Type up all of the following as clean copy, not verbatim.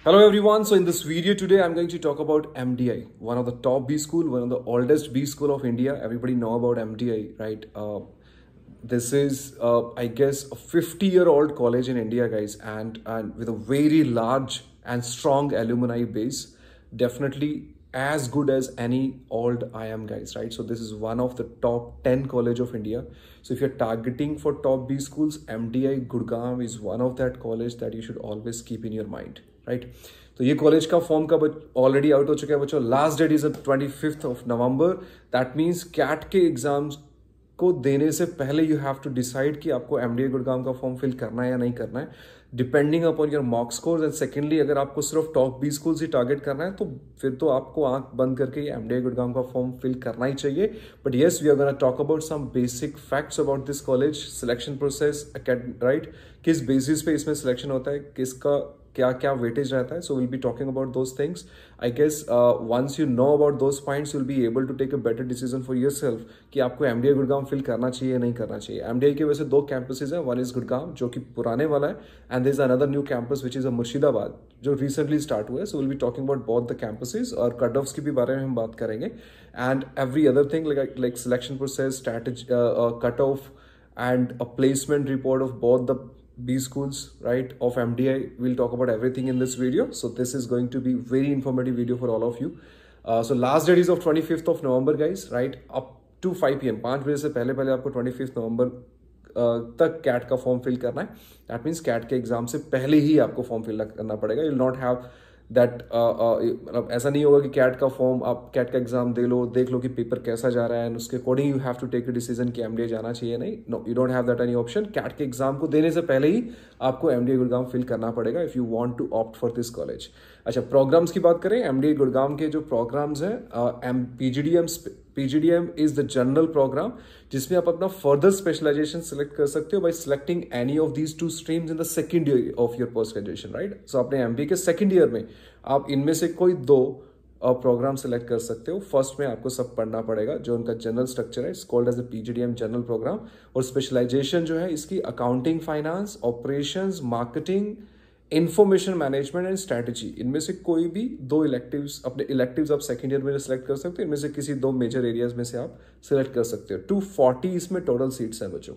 Hello everyone. So in this video today, I'm going to talk about MDI, one of the top B school, one of the oldest B school of India. Everybody know about MDI, right? This is, I guess, a 50-year-old college in India, guys, and with a very large and strong alumni base. Definitely as good as any old IIM, guys, right? So this is one of the top 10 college of India. So if you're targeting for top B schools, MDI Gurgaon is one of that college that you should always keep in your mind, right? तो ये college का form का already out हो चुका है बच्चों. Last date is 25th of November. That means CAT के exams को देने से पहले यू हैव टू डिसाइड कि आपको एमडीए गुड़गांव का फॉर्म फिल करना है या नहीं करना है, depending upon your mock score. And secondly, अगर आपको सिर्फ टॉप बी स्कूल ही टारगेट करना है तो फिर तो आपको आंख बंद करके एमडीए गुड़गांव का फॉर्म फिल करना ही चाहिए. But yes, we are gonna talk about some basic facts about this college, selection process, right, किस बेसिस पे इसमें सिलेक्शन होता है, किसका क्या क्या वेटेज रहता है. So will be talking about those things. I guess once you know about those points you will be able to take a better decision for yourself कि आपको एमडीए गुड़गांव फिल करना चाहिए या नहीं करना चाहिए. एमडीए के वैसे दो कैंपसेज हैं. वन इज गुड़गांव जो कि पुराने वाला है, and there is another new campus which is a Murshidabad जो रिसेंटली स्टार्ट हुआ है. So will be talking about both the campuses और कट ऑफ्स के भी बारे में हम बात करेंगे, and every other thing like selection process, strategy, cut off and a placement report of both the B schools, right, of MDI. We'll talk about everything in this video. So this is going to be very informative video for all of you. So last date is of 25th of November, guys, right, up to 5 PM. 5 बजे से पहले आपको 25th November तक cat का form fill करना है. That means CAT के exam से पहले ही आपको फॉर्म फिल करना पड़ेगा. You will not have that, ऐसा नहीं होगा कि कैट का फॉर्म, आप कैट का एग्जाम दे लो, देख लो कि पेपर कैसा जा रहा है, एंड उसके according you have to take a decision कि एमडीए जाना चाहिए नहीं. No, you don't have that any option. CAT के एग्जाम को देने से पहले ही आपको एमडीए गुड़गांव फिल करना पड़ेगा if you want to opt for this college. अच्छा, प्रोग्राम्स की बात करें, एमडीए गुड़गांव के जो प्रोग्राम्स हैं, PGDM is the general program जिसमें आप अपना फर्दर स्पेशलाइजेशन सिलेक्ट कर सकते हो by selecting any of these two streams in the second year of your post graduation, right. So अपने एमबीए के सेकंड ईयर में आप इनमें से कोई दो प्रोग्राम सेलेक्ट कर सकते हो. फर्स्ट में आपको सब पढ़ना पड़ेगा जो उनका जनरल स्ट्रक्चर है, it's called as the PGDM general program. और स्पेशलाइजेशन जो है इसकी accounting, finance, operations, marketing, information management and strategy. इनमें से कोई भी दो इलेक्टिव्स, अपने इलेक्टिव्स आप सेकंड ईयर में सेलेक्ट कर सकते हो. इनमें से किसी दो मेजर एरियाज में से आप सिलेक्ट कर सकते हो. 240 इसमें टोटल सीट्स हैं बच्चों.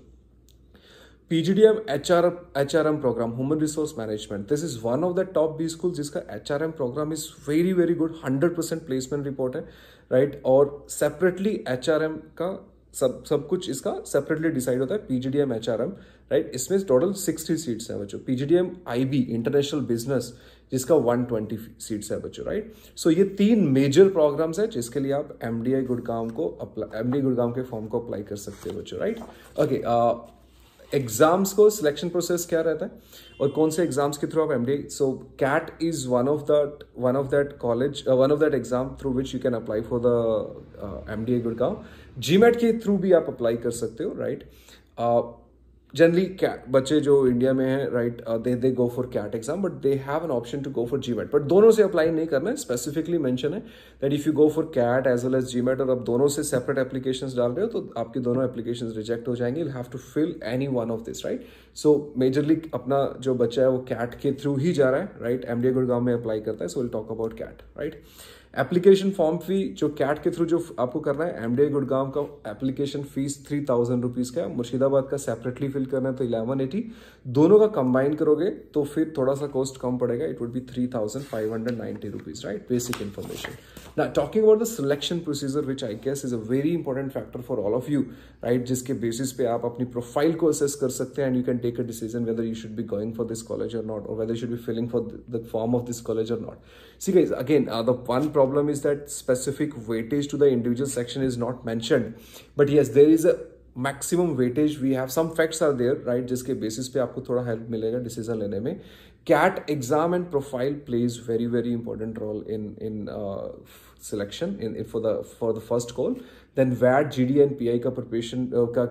PGDM HRM program, human resource management, this is one of the top B school जिसका HRM program is very very good. 100% placement report है, राइट. और सेपरेटली एचआरएम का सब कुछ इसका सेपरेटली डिसाइड होता है. पीजीडीएम एचआरएम, राइट, इसमें टोटल 60 सीट्स हैं बच्चों. पीजीडीएम आईबी इंटरनेशनल बिजनेस जिसका 120 सीट्स है बच्चों, राइट. सो ये तीन मेजर प्रोग्राम्स है जिसके लिए आप एमडीए गुड़गांव के फॉर्म को अप्लाई कर सकते हो बच्चों, राइट. ओके, एग्जाम्स को सिलेक्शन प्रोसेस क्या रहता है और कौन से एग्जाम्स के थ्रू आप MDI. So CAT is one of that college, one of that exam through which you can apply for the MDI Gurgaon. GMAT के थ्रू भी आप अप्लाई कर सकते हो, राइट. जनरली बच्चे जो इंडिया में हैं, right, they go for CAT exam, but they have an option to go for GMAT. But दोनों से अप्लाई नहीं करना है. स्पेसिफिकली मेंशन है that if you go for CAT as well as GMAT और आप दोनों से सेपरेट एप्लीकेशंस डाल रहे हो तो आपकी दोनों एप्लीकेशंस रिजेक्ट हो जाएंगे. You have to fill any one of this, right. So majorly अपना जो बच्चा है वो कैट के थ्रू ही जा रहा है, राइट, एमडीए गुड़गांव में अप्लाई करता है. So will talk about CAT, right. Application form fee जो कैट के थ्रू जो आपको करना है, एमडीए गुड़गांव का एप्लीकेशन फीस 3000 रुपीज का है. मुर्शिदाबाद का सेपरेटली फिल करना है तो 1180. दोनों का कंबाइन करोगे तो फिर थोड़ा सा कॉस्ट कम पड़ेगा. It would be 3590 rupees, right. Basic information. Now talking about the selection procedure, which I guess is a very important factor for all of you, right, जिसके बेसिस पे आप अपनी प्रोफाइल को असेस कर सकते हैं and you can take a decision whether you should be going for this college or not, or whether you should be filling for the form of this college or not. See guys, again, the one problem is that specific weightage to the individual section is not mentioned, but yes, there is a maximum weightage. We have some facts are there, right, जिसके basis पे आपको थोड़ा help मिलेगा decision लेने में. CAT exam and profile plays very very important role in selection for the first call. Then VAT, GD and PI का preparation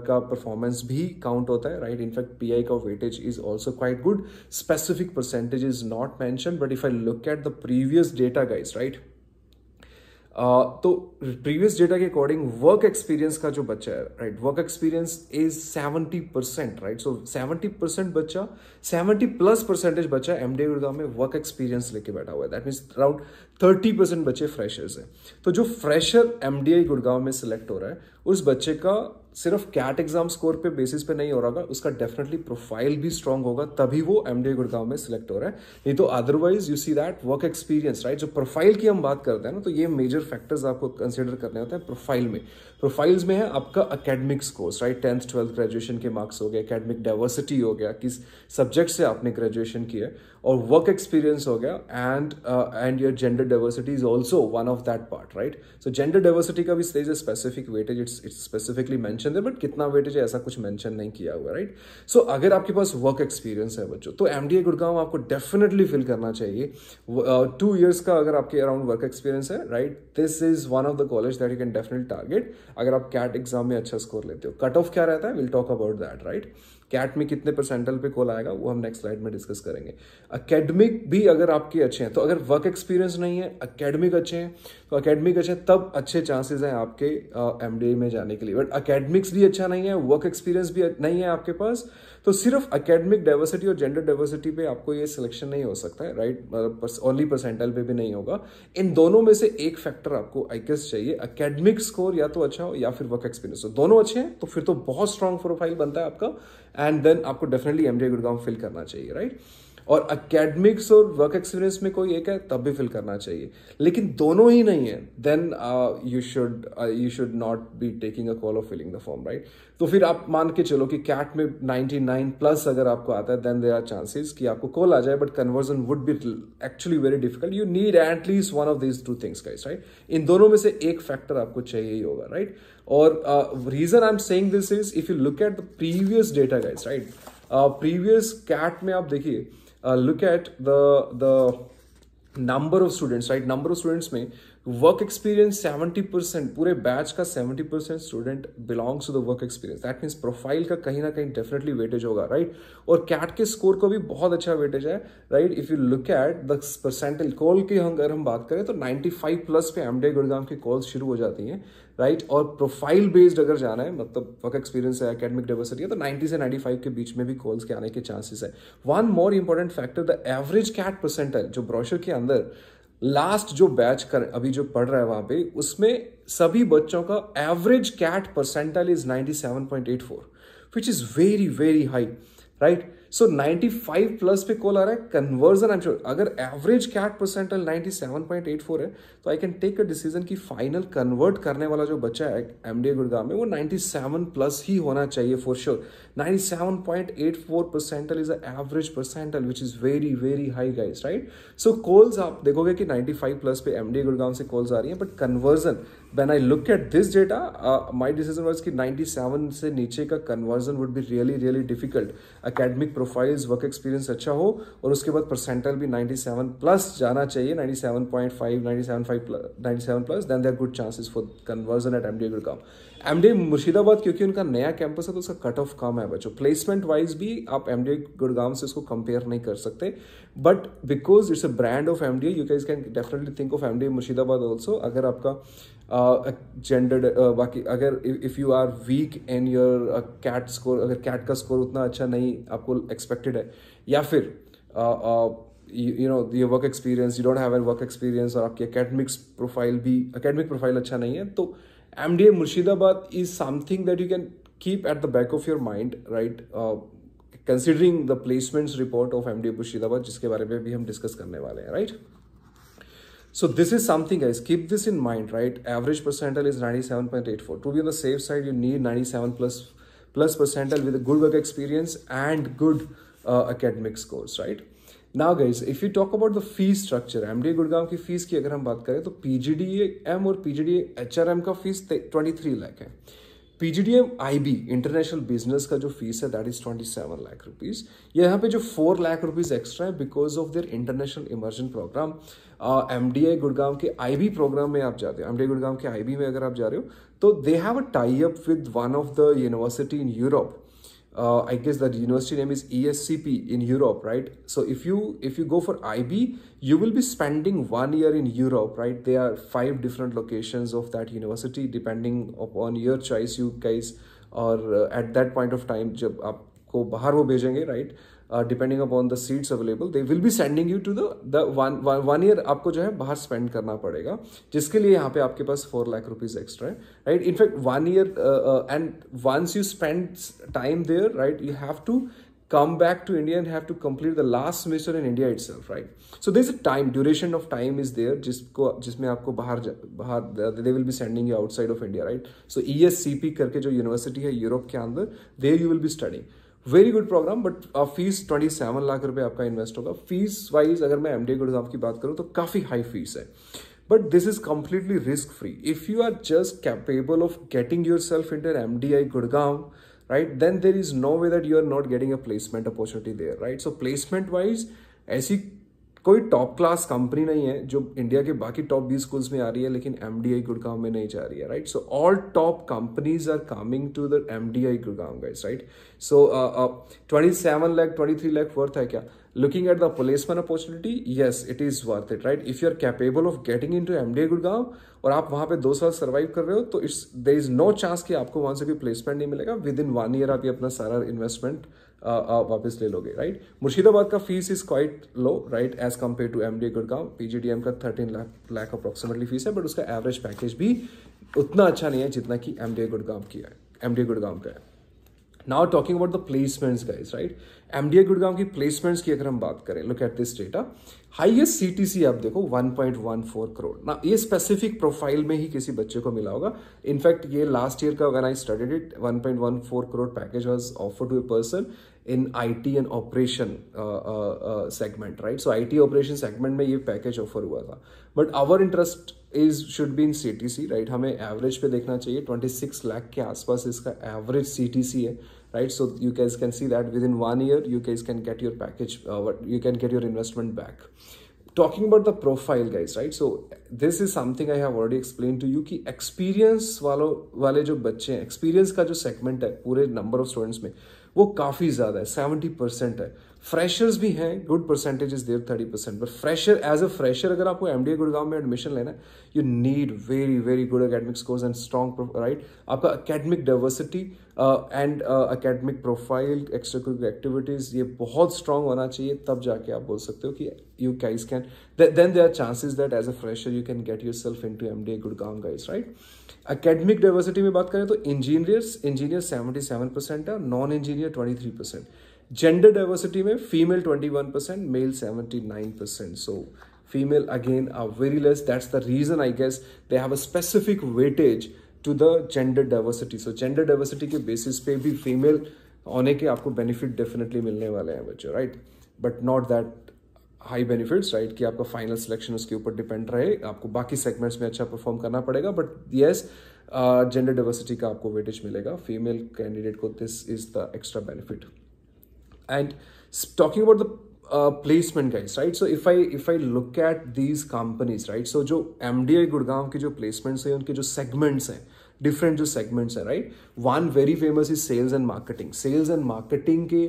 का performance भी count होता है, right. In fact PI का weightage is also quite good. Specific percentage is not mentioned, but if I look at the previous data, guys, right, तो previous data के according work experience का जो बच्चा है, राइट, work experience is 70%, right. So 70% बच्चा, 70+% बच्चा एमडीआई गुड़गांव में वर्क एक्सपीरियंस लेके बैठा हुआ है। दैट मीन्स अराउंड 30% बच्चे फ्रेशर्स हैं। तो जो फ्रेशर एमडीआई गुड़गांव में सिलेक्ट हो रहा है, उस बच्चे का सिर्फ कैट एग्जाम स्कोर पे बेसिस पे नहीं हो रहा होगा, उसका डेफिनेटली प्रोफाइल भी स्ट्रांग होगा, तभी वो एमडीआई गुड़गांव में सिलेक्ट हो रहा है। नहीं तो otherwise you see that work experience, right. जो प्रोफाइल की हम बात करते हैं ना, तो ये मेजर फैक्टर्स आपको कंसिडर करने होते हैं प्रोफाइल में। प्रोफाइल्स में है आपका academic scores, right, 10th 12th graduation के मार्क्स हो गए, एकेडमिक डाइवर्सिटी हो गया, किस सब्जेक्ट से आपने ग्रेजुएशन किया है, और वर्क एक्सपीरियंस हो गया, and your gender diversity is also one of that part, right. So gender diversity का भी स्टेज है specific weightage, it's specifically mention है, बट कितना वेटेज है ऐसा कुछ मेंशन नहीं किया हुआ, राइट। सो अगर आपके पास वर्क एक्सपीरियंस है बच्चों, तो एमडीआई गुड़गांव आपको डेफिनेटली फिल करना चाहिए। 2 years का अगर आपके अराउंड वर्क एक्सपीरियंस है, right, this is one of the college that you can definitely target अगर आप कैट एग्जाम में अच्छा स्कोर लेते हो। कट ऑफ क्या रहता है, will talk about that, right. CAT में कितने परसेंटाइल पे कॉल आएगा वो हम नेक्स्ट स्लाइड में डिस्कस करेंगे। एकेडमिक भी अगर आपके अच्छे हैं, तो अगर वर्क एक्सपीरियंस नहीं है, एकेडमिक अच्छे हैं, तो एकेडमिक अच्छे हैं, तब अच्छे चांसेस हैं आपके एमडीआई में जाने के लिए। बट एकेडमिक्स भी अच्छा नहीं है, वर्क एक्सपीरियंस भी नहीं है आपके पास, तो सिर्फ एकेडमिक डाइवर्सिटी और जेंडर डाइवर्सिटी पे आपको ये सिलेक्शन नहीं हो सकता है, राइट। ओनली परसेंटाइल पे भी नहीं होगा। इन दोनों में से एक फैक्टर आपको आई गेस चाहिए, एकेडमिक स्कोर या तो अच्छा हो या फिर वर्क एक्सपीरियंस हो। दोनों अच्छे हैं तो फिर तो बहुत स्ट्रॉन्ग प्रोफाइल बनता है आपका, एंड देन आपको डेफिनेटली एमडीआई गुड़गांव फिल करना चाहिए, राइट। और एकेडमिक्स और वर्क एक्सपीरियंस में कोई एक है तब भी फिल करना चाहिए, लेकिन दोनों ही नहीं है, then you should not be taking a call of filling the form, right. तो फिर आप मान के चलो कि कैट में 99+ अगर आपको आता है, देन देयर आर चांसेस कि आपको कॉल आ जाए, but conversion would be actually very difficult. You need at least one of these 2 things guys, right. इन दोनों में से एक फैक्टर आपको चाहिए ही होगा, राइट। और reason I am saying this is, if you look at the previous data guys, right, previous CAT में आप देखिए, look at the number of students, right, number of students में वर्क एक्सपीरियंस 70%, पूरे batch का 70% student belongs to the work experience. That means profile का कहीं ना कहीं डेफिनेटली वेटेज होगा, राइट। और कैट के स्कोर को भी बहुत अच्छा वेटेज है, right. If you look at the percentile call की अगर हम बात करें, तो 95+ पे एमडीआई गुड़गांव की कॉल्स शुरू हो जाती हैं, राइट। और प्रोफाइल बेस्ड अगर जाना है, मतलब वर्क एक्सपीरियंस है, एकेडमिक डाइवर्सिटी है, तो 90 से 95 के बीच में भी कॉल्स के आने के चांसेस है। One more important factor, the average CAT percentile, जो ब्रोशर के अंदर लास्ट जो बैच कर अभी जो पढ़ रहा है वहां पे, उसमें सभी बच्चों का average CAT percentile is 97.84, which is very very high, right. So 95+ पे कॉल आ रहा है, कन्वर्जन आई एम श्योर अगर एवरेज कैट परसेंटाइल 97.84 है, तो I can take a decision कि फाइनल कन्वर्ट करने वाला जो बच्चा है एमडीआई गुड़गांव में, वो 97+ ही होना चाहिए for sure. 97.84 percentile is a average percentile, which is very very high guys, right. So calls आप देखोगे कि 95+ पे एमडीआई गुड़गांव से कॉल्स आ रही हैं, but conversion when I look at this data, my decision was कि 97 से नीचे का conversion would be really really difficult. Academic profiles, work experience अच्छा हो, और उसके बाद परसेंटाइल भी 97+ जाना चाहिए, 97.5, 97+, then there good chances for conversion at MDI Gurgaon. MDI Murshidabad क्योंकि उनका नया कैंपस है, तो उसका कट ऑफ कम है बच्चों। प्लेसमेंट वाइज भी आप एमडीआई गुड़गांव से इसको कंपेयर नहीं कर सकते, but because it's a brand of MDI, you guys can definitely think of MDI Murshidabad also. अगर आपका जेंडर बाकी अगर if you are weak in your CAT score, अगर कैट का स्कोर उतना अच्छा नहीं आपको एक्सपेक्टेड है, या फिर you know your work experience, you don't have a work experience, और आपकी एकेडमिक प्रोफाइल अच्छा नहीं है, तो MDI Murshidabad is something that you can keep at the back of your mind, right, considering the placements report of MDI Murshidabad, जिसके बारे में भी हम डिस्कस करने वाले हैं, right. So this is something guys, keep this in mind, right? Average percentile is 97.84. To be on the safe side, you need 97+ percentile with a good work experience and good academic scores, right? Now guys, if you talk about the fee structure, MDI Gurgaon की fees की अगर हम बात करें, तो PGDM और PGDM का fees 23 lakh है। पीजीडीएम आईबी इंटरनेशनल बिजनेस का जो फीस है दैट इज 27 लाख रुपीज। यहाँ पे जो 4 लाख रुपीज एक्स्ट्रा है because of their international immersion program. MDI Gurgaon के आईबी प्रोग्राम में आप जाते हो, एमडीआई गुड़गांव के आईबी में अगर आप जा रहे हो, तो दे have a tie up with one of the university in Europe, I guess that university name is ESCP in Europe, right? So if you go for IB, you will be spending 1 year in Europe, right? There are 5 different locations of that university depending upon your choice, you guys, or at that point of time जब आपको बाहर वो भेजेंगे, right? Depending upon the seats available, they will be sending you to the one year आपको जो है बाहर spend करना पड़ेगा, जिसके लिए यहाँ पे आपके पास 4 लाख रुपीज एक्स्ट्रा है, right? In fact 1 year and once you spend time there, right, you have to come back to India and have to complete the last semester in India itself, right? So there's a time, duration of time is there जिसमें आपको बाहर they will be sending you outside of India, right? So ESCP करके जो university है Europe के अंदर, there you will be studying. Very good program, but fees 27 lakh रुपए आपका इन्वेस्ट होगा. फीस वाइज अगर मैं MDI गुड़गांव की बात करूं तो काफी हाई फीस है, but this is completely risk free. If you are just capable of getting yourself into MDI Gurgaon, right, then there is no way that you are not getting a placement opportunity there, right? So placement wise ऐसी कोई top class company नहीं है जो India के बाकी top 20 schools में आ रही है लेकिन MDI गुड़गांव में नहीं जा रही है, right? So all top companies are coming to the MDI Gurgaon, guys, right? So 27 lakh 23 lakh worth है क्या? Looking at the placement opportunity, yes, it is worth it, right? If you are capable of getting into MDI Gurgaon और आप वहां पे 2 साल survive कर रहे हो, तो there is no chance कि आपको वहां से कोई प्लेसमेंट नहीं मिलेगा. विद इन 1 ईयर आप ये अपना सारा इन्वेस्टमेंट वापस ले लोगे, राइट? मुर्शिदाबाद का fees is quite low, right, as compare to MDI Gurgaon. PGDM का 13 लाख अप्रोक्सीमेटली फीस है, बट उसका एवरेज पैकेज भी उतना अच्छा नहीं है जितना कि MDI गुड़गांव का है. Now talking about the placements, guys, right? MDI Gurgaon की प्लेसमेंट्स की अगर हम बात करें, look at this data. Highest CTC आप देखो 1.14 करोड़ ना, ये स्पेसिफिक प्रोफाइल में ही किसी बच्चे को मिला होगा. इनफैक्ट ये लास्ट ईयर का when I studied it, 1.14 crore package was offered to a person in IT and operation segment, right? So IT operation segment में ये पैकेज ऑफर हुआ था, but our interest should be in CTC, right? हमें average पे देखना चाहिए. 26 लाख के आसपास इसका एवरेज CTC है, right? So you guys can see that within 1 year you guys can get your package, you can get your investment back. Talking about the profile, guys, right? So this is something I have already explained to you कि experience वाले जो बच्चे हैं, experience का जो segment है पूरे number of students में, वो काफी ज्यादा है, 70% है. फ्रेशर्स भी हैं, good percentage is there 30%, but fresher as a fresher अगर आपको MDI गुड़गांव में एडमिशन लेना है, you need very very good academic scores and strong, right? आपका academic diversity and academic profile, extra curricular activities, ये बहुत स्ट्रॉन्ग होना चाहिए, तब जाके आप बोल सकते हो कि you guys can, then there are chances that as a fresher you can get yourself into MDI Gurgaon, guys, right? Academic diversity में बात करें तो इंजीनियर 77% है, नॉन इंजीनियर 23%. जेंडर डाइवर्सिटी में female 21%, male 79%. So female again are very less. That's the reason I guess they have a specific weightage to the gender diversity. So gender diversity के basis पे भी female होने के आपको benefit definitely मिलने वाले हैं बच्चों, right? But not that high benefits, right, कि आपका फाइनल सिलेक्शन उसके ऊपर डिपेंड रहे, आपको बाकी सेगमेंट्स में अच्छा परफॉर्म करना पड़ेगा. बट येस, जेंडर डाइवर्सिटी का आपको वेटेज मिलेगा फीमेल कैंडिडेट को. This is the extra benefit. And talking about the placement, guys, right? So if I look at these companies, right? So जो MDI गुड़गांव की जो placements है, उनके जो segments हैं, different जो segments हैं, right? One very famous is sales and marketing. Sales and marketing के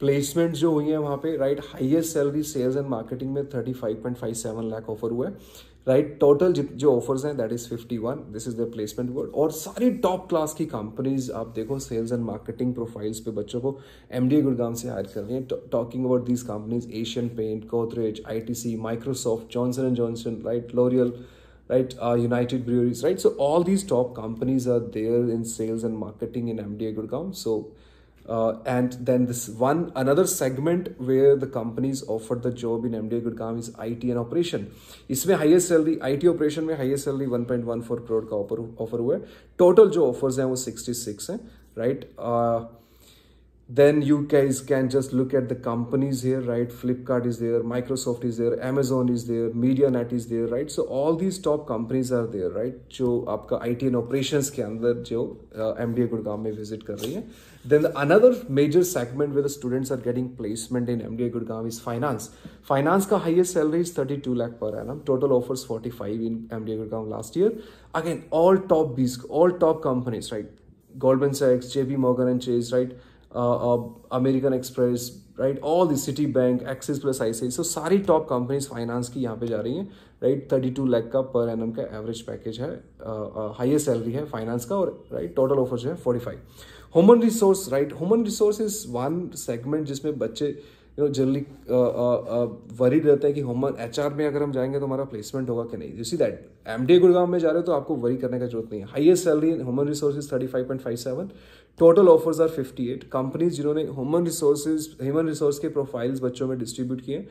placements जो हुई हैं वहाँ पे, right? Highest salary sales and marketing में 35.57 लाख ऑफर हुआ है, राइट? टोटल जो ऑफर्स हैं that is 51. This is the placement word. और सारी टॉप क्लास की कंपनीज आप देखो सेल्स एंड मार्केटिंग प्रोफाइल्स पे बच्चों को MDI गुड़गांव से हायर कर रही हैं. Talking about these companies, Asian paint, Godrej, ITC, Microsoft, Johnson and Johnson, right, L'Oreal, right, United Breweries, right? So all these top companies are there in sales and marketing in MDI Gurgaon. So and then this another segment where the companies offer the job in MDI Gurgaon is IT and operation. इसमें highest salary, IT operation में highest salary 1.14 crore का offer हुआ है. Total जो offers हैं वो 66 हैं, right? Then you guys can just look at the companies here, right? Flipkart is there, Microsoft is there, Amazon is there, MediaNet is there, right? So all these top companies are there, right? जो आपका IT and operations के अंदर जो MDI Gurgaon में visit कर रही है. Then another major segment where the students are getting placement in MDI Gurgaon is finance. Finance का highest salary is 32 lakh per annum. Total offers 45 in MDI Gurgaon last year. Again, all top companies, right? Goldman Sachs, JP Morgan and Chase, right? American express, right, all the city bank, axis plus ICICI, सो सारी top companies finance की यहाँ पे जा रही हैं, right. 32 lakh का per annum का average package है, हाईएस्ट सैलरी है फाइनेंस का, और राइट टोटल ऑफर जो है 45। Human resource, right, human resource is one segment जिसमें बच्चे जनरली वरी रहते हैं कि ह्यूमन HR में अगर हम जाएंगे तो हमारा प्लेसमेंट होगा कि नहीं। You see that MDI Gurgaon में जा रहे हो तो आपको वरी करने का जरूरत नहीं है। Highest salary in human resources 35.57, total offers are 58। Companies जिन्होंने ह्यूमन रिसोर्स के प्रोफाइल्स बच्चों में डिस्ट्रीब्यूट किए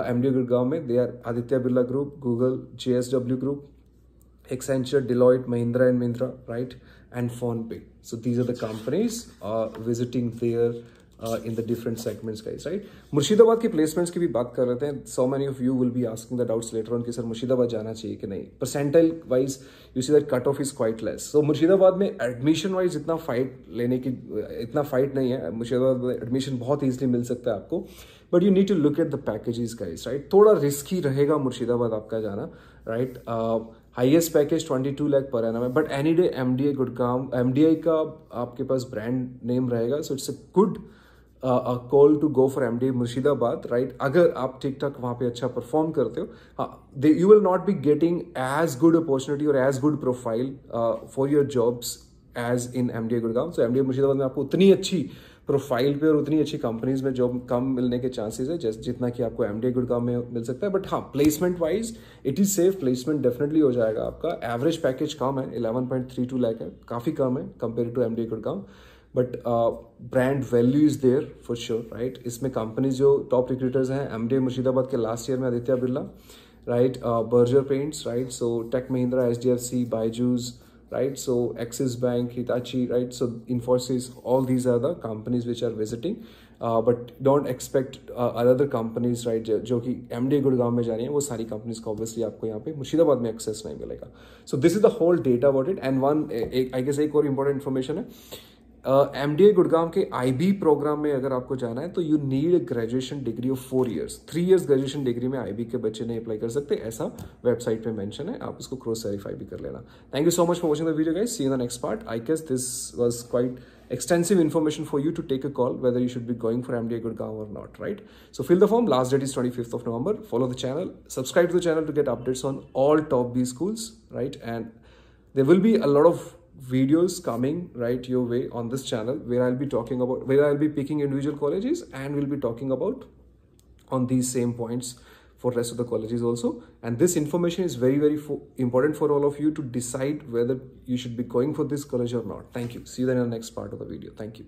MDI गुड़गांव में, they are Aditya Birla group, Google, JSW group, Accenture, Deloitte, Mahindra and Mahindra, right, and PhonePe. So these are the companies visiting there in the different segments, guys, right? Murshidabad के placements की भी बात कर रहे थे। So many of you will be asking the doubts later on कि sir Murshidabad जाना चाहिए कि नहीं। Percentile wise you see that cut off is quite less. So Murshidabad में एडमिशन वाइज इतना फाइट नहीं है। मुर्शिदाबाद में एडमिशन बहुत ईजिली मिल सकता है आपको, but you need to look at the packages, guys, right. थोड़ा रिस्की रहेगा मुर्शिदाबाद आपका जाना, राइट। हाईएस्ट पैकेज 22 लाख पर एनम है, but any day MDI Gurgaon, MDI का आपके पास ब्रांड नेम रहेगा, so it's a good call to go for MDI Murshidabad, right. अगर आप ठीक ठाक वहाँ पे अच्छा परफॉर्म करते हो, हाँ, you will not be getting as good opportunity और as good profile for your jobs as in MDI Gurgaon. So MDI Murshidabad में आपको उतनी अच्छी प्रोफाइल पे और उतनी अच्छी कंपनीज में जॉब कम मिलने के चांसेस है जितना कि आपको MDI गुड़गांव में मिल सकता है। बट हाँ, placement wise it is safe, placement definitely हो जाएगा आपका। एवरेज पैकेज कम है, 11.32 लाख है, काफ़ी कम है compare to MDI Gurgaon, but brand value is there for sure, right. इसमें कंपनीज जो टॉप रिक्रूटर्स हैं MDI मुर्शिदाबाद के लास्ट ईयर में Aditya Birla, right, Berger paints, right, so tech Mahindra, HDFC, Byju's, right, so Axis Bank, Hitachi, right, so Infosys, all these are the companies which are visiting, but don't expect other companies, right, जो कि MDI Gurgaon में जा रही हैं, वो सारी companies को obviously आपको यहाँ पे मुर्शिदाबाद में एक्सेस नहीं मिलेगा। So this is the whole data about it. And one I guess एक और इम्पोर्टेंट इन्फॉर्मेशन है, MDI गुड़गांव के IB प्रोग्राम में अगर आपको जाना है तो you need a graduation degree of 4 years। 3 years graduation degree में IB के बच्चे नहीं अप्लाई कर सकते, ऐसा वेबसाइट पे मेंशन है, आप इसको क्रॉस वेरीफाई भी कर लेना। Thank you so much for watching the video, guys. See you in the next part. I guess this was quite extensive information for you to take a call whether you should be going for MDI Gurgaon or not, right? So fill the form. Last date is 25th of November. Follow the channel, subscribe to the channel to get updates on all top B schools, right? And there will be a lot of videos coming right your way on this channel where I'll be picking individual colleges and we'll be talking about on these same points for rest of the colleges also. And this information is very, very important for all of you to decide whether you should be going for this college or not. Thank you. See you then in the next part of the video. Thank you.